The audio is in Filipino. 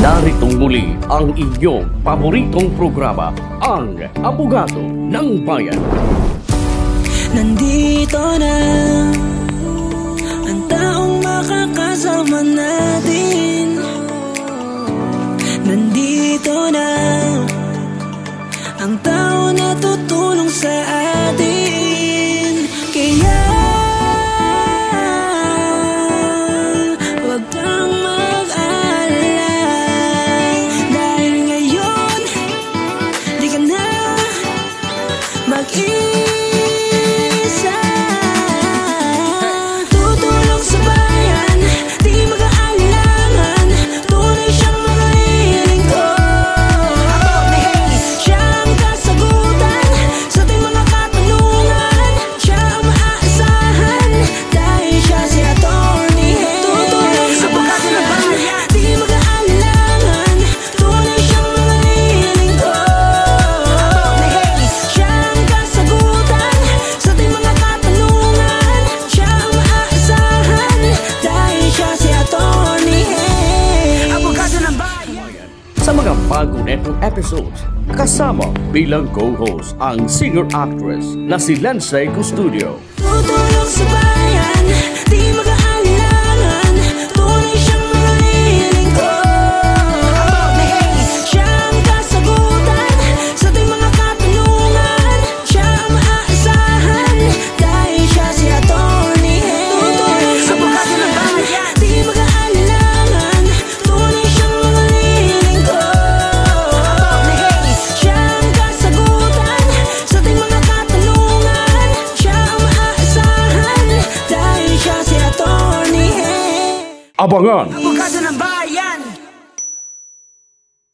Naritong muli ang inyong paboritong programa, ang Abogado ng Bayan. Nandito na ang taong makakasama natin. Nandito na ang tao na tutulong sa atin. Kaya wag kang mag-alala, dahil ngayon di ka na mag-isa. Tutulong sa bayan, di mag-aalinlangan, tunay siyang mga lilingkod. Siya ang kasagutan sa ating mga katanungan, siya ang maaasahan dahil siya si Atty. Tutulong sa bayan, di mag-aalinlangan, tunay siyang mga lilingkod. Siya ang kasagutan sa ating mga katanungan, siya ang maaasahan dahil siya si Atty. Abogado ng Bayan. Sa mga bagong netong episodes, kasama bilang co-host ang singer-actress na si Lindsay Custodio. Tutulong sa bayan, di mag-aalinlangan, tunay siyang mga lilingkod. Siya ang kasagutan sa ating mga katanungan, siya ang maaasahan dahil siya si Atty. Tutulong sa bayan, di mag-aalinlangan, tunay siyang mga lilingkod. Siya ang kasagutan sa ating mga katanungan, siya ang maaasahan dahil siya si Atty. Abangan